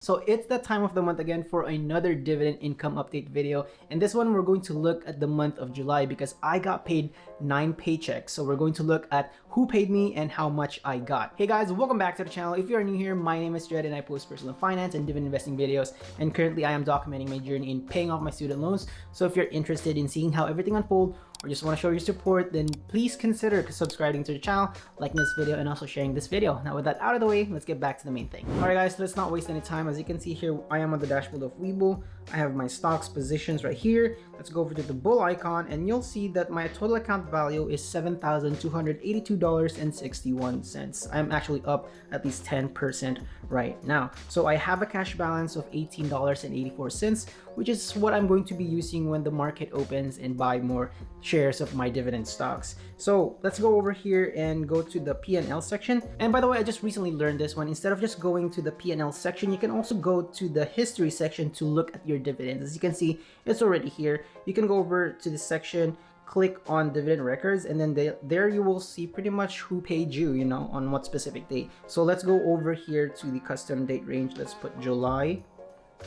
So it's that time of the month again for another dividend income update video. And this one we're going to look at the month of July because I got paid 9 paychecks. So we're going to look at who paid me and how much I got. Hey guys, welcome back to the channel. If you're new here, my name is Jed and I post personal finance and dividend investing videos. And currently I am documenting my journey in paying off my student loans. So if you're interested in seeing how everything unfolds, or just want to show your support, then please consider subscribing to the channel, liking this video, and also sharing this video. Now with that out of the way, let's get back to the main thing. Alright guys, let's not waste any time. As you can see here, I am on the dashboard of Webull. I have my stocks positions right here. Let's go over to the bull icon and you'll see that my total account value is $7,282.61. I'm actually up at least 10% right now. So I have a cash balance of $18.84, which is what I'm going to be using when the market opens and buy more shares of my dividend stocks. So let's go over here and go to the P&L section. And by the way, I just recently learned this one. Instead of just going to the P&L section, you can also go to the history section to look at your dividends. As you can see, it's already here. You can go over to this section, click on dividend records, and then there you will see pretty much who paid you, on what specific date. So let's go over here to the custom date range. Let's put July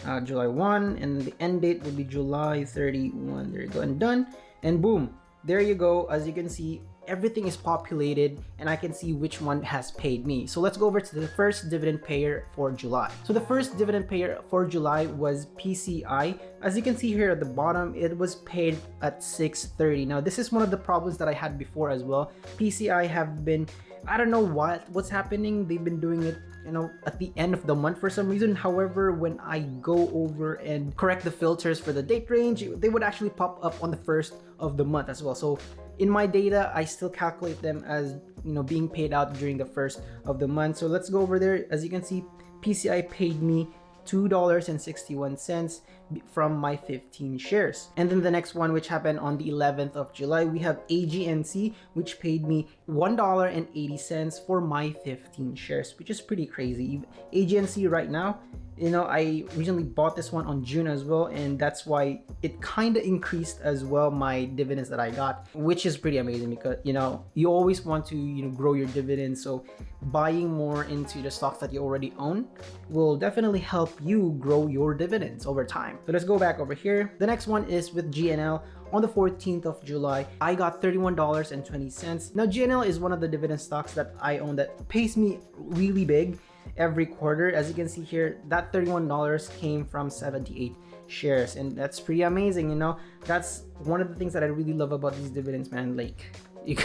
1, and the end date will be July 31. There you go, and done. And boom, there you go. As you can see, everything is populated and I can see which one has paid me. So let's go over to the first dividend payer for July. So the first dividend payer for July was PCI. As you can see here at the bottom, it was paid at 6:30. Now this is one of the problems that I had before as well. PCI have been, I don't know what's happening. They've been doing it at the end of the month for some reason. However, when I go over and correct the filters for the date range, they would actually pop up on the first of the month as well. So in my data, I still calculate them as being paid out during the first of the month. So let's go over there. As you can see, PCI paid me $2.61 from my 15 shares. And then the next one, which happened on the 11th of July, we have AGNC, which paid me $1.80 for my 15 shares, which is pretty crazy. AGNC right now, I recently bought this one on June as well, and that's why it kind of increased as well my dividends that I got, which is pretty amazing because you always want to grow your dividends. So buying more into the stocks that you already own will definitely help you grow your dividends over time. So let's go back over here. The next one is with GNL. On the 14th of July, I got $31.20. Now GNL is one of the dividend stocks that I own that pays me really big every quarter. As you can see here, that $31 came from 78 shares, and that's pretty amazing. That's one of the things that I really love about these dividends, man. Like you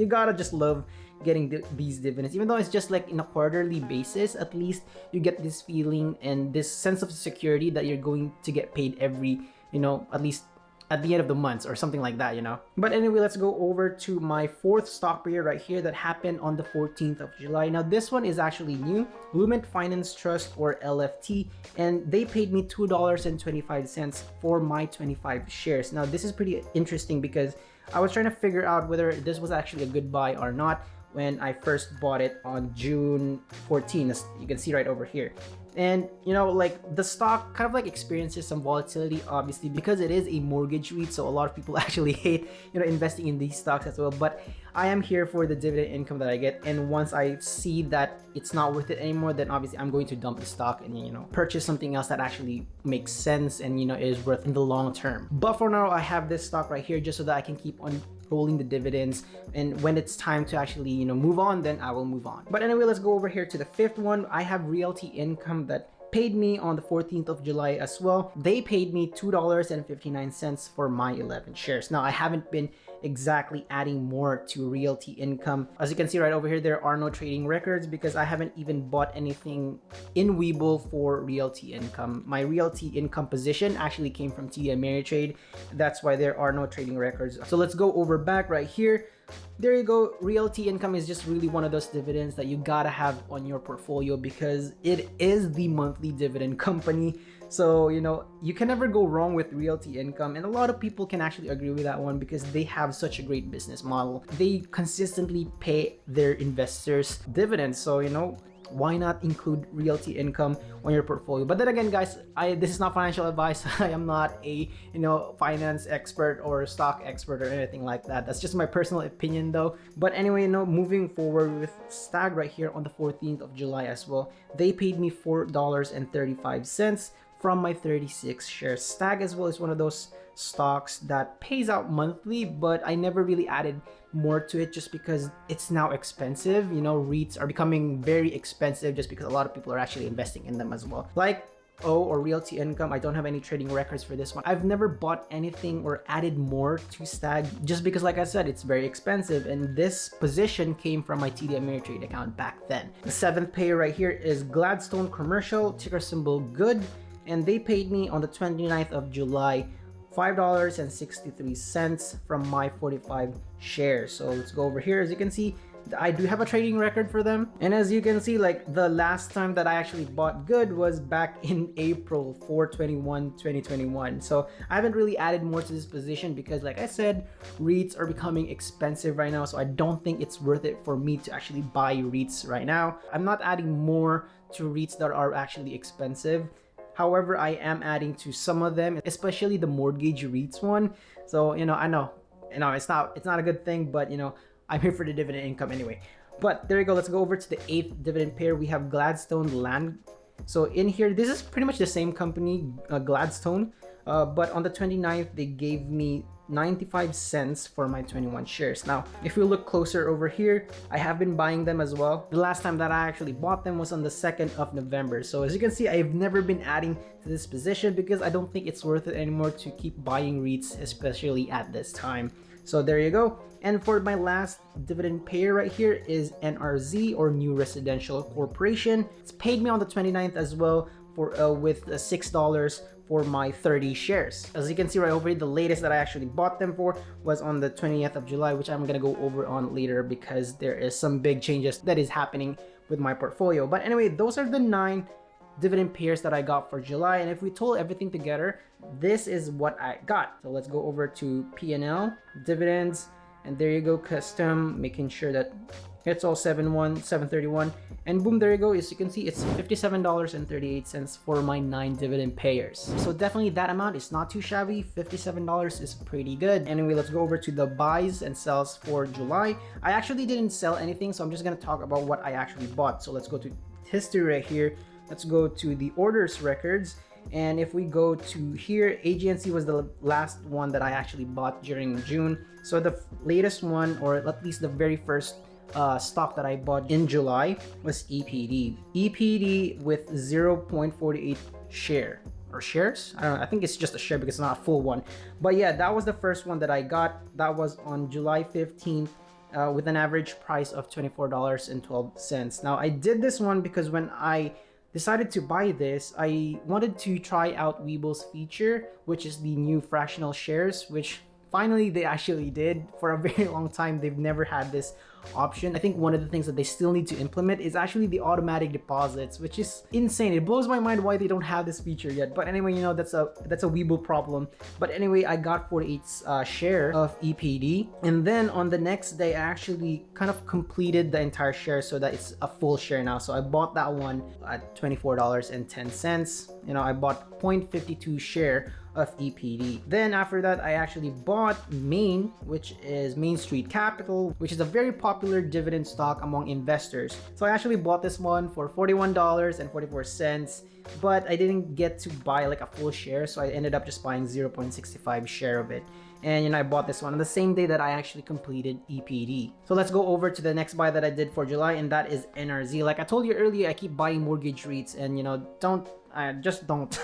gotta just love getting these dividends, even though it's just like in a quarterly basis. At least you get this feeling and this sense of security that you're going to get paid every at least at the end of the month or something like that. But anyway, let's go over to my fourth stock payer right here that happened on the 14th of July. Now this one is actually new, Lument Finance Trust, or LFT, and they paid me $2.25 for my 25 shares. Now this is pretty interesting because I was trying to figure out whether this was actually a good buy or not when I first bought it on June 14, as you can see right over here. And like the stock kind of like experiences some volatility, obviously, because it is a mortgage REIT, so a lot of people actually hate investing in these stocks as well. But I am here for the dividend income that I get, and once I see that it's not worth it anymore, then obviously I'm going to dump the stock and purchase something else that actually makes sense and is worth in the long term. But for now, I have this stock right here just so that I can keep on rolling the dividends, and when it's time to actually move on, then I will move on. But anyway, let's go over here to the fifth one. I have Realty Income that paid me on the 14th of July as well. They paid me $2.59 for my 11 shares. Now I haven't been exactly adding more to Realty Income. As you can see right over here, there are no trading records because I haven't even bought anything in Webull for Realty Income. My Realty Income position actually came from TD Ameritrade. That's why there are no trading records. So let's go over back right here. There you go. Realty Income is just really one of those dividends that you gotta have on your portfolio because it is the monthly dividend company. So you can never go wrong with Realty Income, and a lot of people can actually agree with that one because they have such a great business model. They consistently pay their investors dividends. So why not include realty income on your portfolio? But then again, guys, this is not financial advice. I am not a finance expert or stock expert or anything like that. That's just my personal opinion though. But anyway, moving forward with Stag right here on the 14th of July as well, they paid me $4.35 from my 36 shares. Stag as well is one of those stocks that pays out monthly, but I never really added more to it just because it's now expensive. REITs are becoming very expensive just because a lot of people are actually investing in them as well. Like or realty income, I don't have any trading records for this one. I've never bought anything or added more to Stag just because, like I said, it's very expensive, and this position came from my TD Ameritrade account back then. The 7th payer right here is Gladstone Commercial, ticker symbol GOOD, and they paid me on the 29th of July $5.63 from my 45 shares. So let's go over here. As you can see, I do have a trading record for them, and as you can see, like the last time that I actually bought good was back in April 2021. So I haven't really added more to this position because, like I said, REITs are becoming expensive right now, so I don't think it's worth it for me to actually buy REITs right now. I'm not adding more to REITs that are actually expensive. However, I am adding to some of them, especially the mortgage REITs one. So I know it's not a good thing, but I'm here for the dividend income anyway. But there you go. Let's go over to the 8th dividend payer. We have Gladstone Land. So in here, this is pretty much the same company, Gladstone, but on the 29th they gave me 95 cents for my 21 shares. Now, if we look closer over here, I have been buying them as well. The last time that I actually bought them was on the 2nd of November. So as you can see, I've never been adding to this position because I don't think it's worth it anymore to keep buying REITs, especially at this time. So there you go. And for my last dividend payer right here is NRZ, or New Residential Corporation. It's paid me on the 29th as well for with $6 for my 30 shares. As you can see right over here, the latest that I actually bought them for was on the 20th of July, which I'm gonna go over on later because there is some big changes that is happening with my portfolio. But anyway, those are the 9 dividend pairs that I got for July, and if we total everything together, this is what I got. So let's go over to P&L, dividends, and there you go, custom, making sure that it's all 731, and boom, there you go. As you can see, it's $57.38 for my 9 dividend payers. So definitely that amount is not too shabby. $57 is pretty good. Anyway, let's go over to the buys and sells for July. I actually didn't sell anything, so I'm just gonna talk about what I actually bought. So let's go to history right here. Let's go to the orders records, and if we go to here, AGNC was the last one that I actually bought during June. So the latest one, or at least the very first stock that I bought in July, was EPD. EPD with 0.48 share or shares. I don't know. I think it's just a share because it's not a full one. But yeah, that was the first one that I got. That was on July 15th. With an average price of $24.12. Now I did this one because when I decided to buy this, I wanted to try out Weeble's feature, which is the new fractional shares, which finally they actually did. For a very long time, they've never had this option. I think one of the things that they still need to implement is actually the automatic deposits, which is insane. It blows my mind why they don't have this feature yet. But anyway, that's a Weeble problem. But anyway, I got 48 share of EPD, and then on the next day I actually kind of completed the entire share so that it's a full share now. So I bought that one at $24.10. I bought 0.52 share of EPD. Then after that, I actually bought Main, which is Main Street Capital, which is a very popular dividend stock among investors. So I actually bought this one for $41.44, but I didn't get to buy like a full share, so I ended up just buying 0.65 share of it. And I bought this one on the same day that I actually completed EPD. So let's go over to the next buy that I did for July, and that is NRZ. Like I told you earlier, I keep buying mortgage REITs, and just don't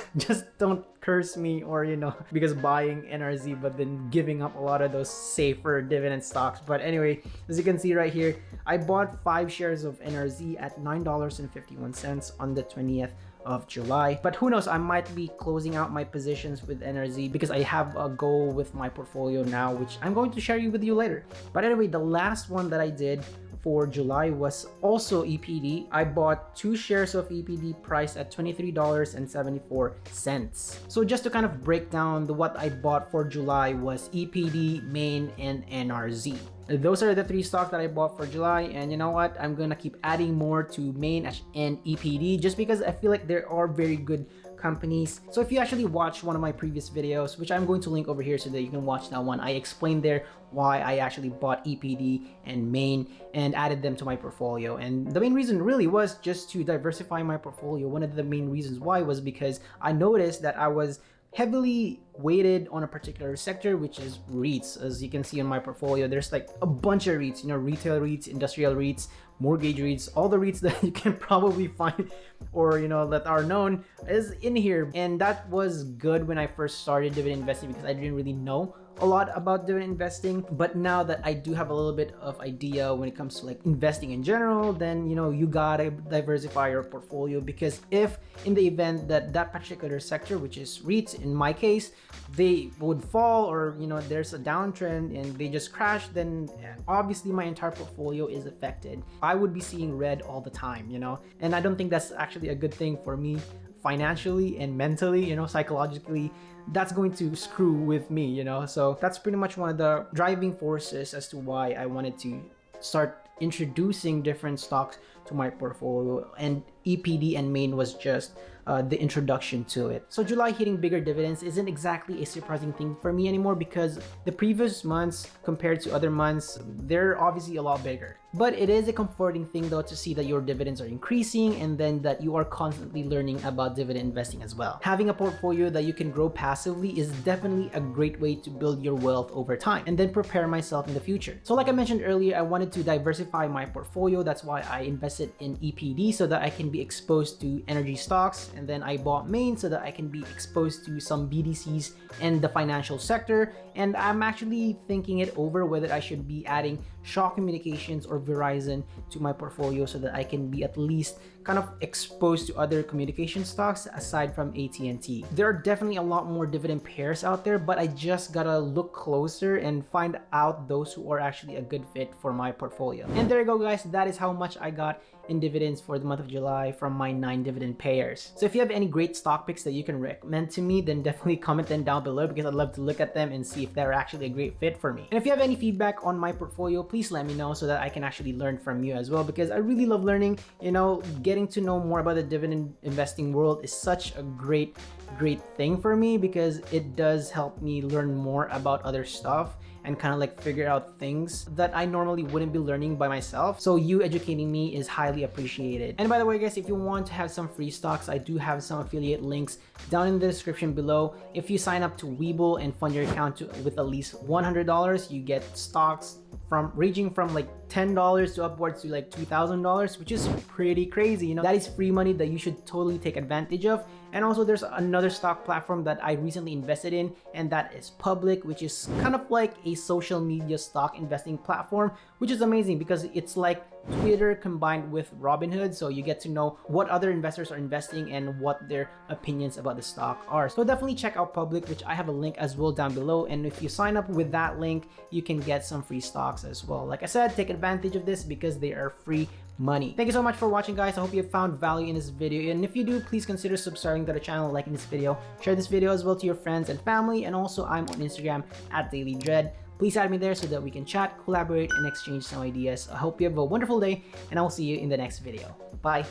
curse me, or because buying NRZ but then giving up a lot of those safer dividend stocks. But anyway, as you can see right here, I bought 5 shares of NRZ at $9.51 on the 20th of July. But who knows, I might be closing out my positions with NRZ because I have a goal with my portfolio now, which I'm going to share with you later. But anyway, the last one that I did for July was also EPD. I bought 2 shares of EPD priced at $23.74. So just to kind of break down what I bought for July was EPD, Main, and NRZ. Those are the 3 stocks that I bought for July, and you know what? I'm gonna keep adding more to Main and EPD just because I feel like there are very good companies. So if you actually watched one of my previous videos, which I'm going to link over here so that you can watch that one, I explained there why I actually bought EPD and Main and added them to my portfolio. And the main reason really was just to diversify my portfolio. One of the main reasons why was because I noticed that I was heavily weighted on a particular sector, which is REITs. As you can see in my portfolio, there's like a bunch of REITs, you know, retail REITs, industrial REITs, mortgage REITs, all the REITs that you can probably find or, you know, that are known is in here. And that was good when I first started dividend investing because I didn't really know a lot about dividend investing. But now that I do have a little bit of idea when it comes to like investing in general, then, you know, you gotta diversify your portfolio, because if in the event that that particular sector, which is REITs in my case, they would fall, or, you know, there's a downtrend and they just crash, then obviously my entire portfolio is affected. I would be seeing red all the time, you know, and I don't think that's actually a good thing for me financially and mentally, you know, psychologically. That's going to screw with me, you know. So that's pretty much one of the driving forces as to why I wanted to start introducing different stocks to my portfolio, and EPD and Main was just the introduction to it. So July hitting bigger dividends isn't exactly a surprising thing for me anymore, because the previous months compared to other months, they're obviously a lot bigger. But it is a comforting thing though to see that your dividends are increasing, and then that you are constantly learning about dividend investing as well. Having a portfolio that you can grow passively is definitely a great way to build your wealth over time and then prepare myself in the future. So like I mentioned earlier, I wanted to diversify my portfolio. That's why I invested in EPD so that I can be exposed to energy stocks, and then I bought Main so that I can be exposed to some BDCs and the financial sector. And I'm actually thinking it over whether I should be adding Shaw Communications or Verizon to my portfolio so that I can be at least kind of exposed to other communication stocks aside from AT&T. There are definitely a lot more dividend pairs out there, but I just gotta look closer and find out those who are actually a good fit for my portfolio. And there you go, guys. That is how much I got in dividends for the month of July from my 9 dividend payers. So if you have any great stock picks that you can recommend to me, then definitely comment them down below, because I'd love to look at them and see if they're actually a great fit for me. And if you have any feedback on my portfolio, please let me know so that I can actually learn from you as well, because I really love learning. You know, getting to know more about the dividend investing world is such a great thing for me, because it does help me learn more about other stuff and kind of like figure out things that I normally wouldn't be learning by myself. So you educating me is highly appreciated. And by the way, guys, if you want to have some free stocks, I do have some affiliate links down in the description below. If you sign up to Webull and fund your account with at least $100, you get stocks ranging from like $10 to upwards to like $2,000, which is pretty crazy. You know, that is free money that you should totally take advantage of. And also there's another stock platform that I recently invested in, and that is Public, which is kind of like a social media stock investing platform, which is amazing because it's like Twitter combined with Robinhood. So you get to know what other investors are investing and what their opinions about the stock are. So definitely check out Public, which I have a link as well down below. And if you sign up with that link, you can get some free stocks as well. Like I said, take advantage of this because they are free money. Thank you so much for watching, guys. I hope you have found value in this video, and if you do, please consider subscribing to the channel, liking this video, share this video as well to your friends and family. And also I'm on Instagram at DailyDread. Please add me there so that we can chat, collaborate, and exchange some ideas. I hope you have a wonderful day, and I will see you in the next video. Bye.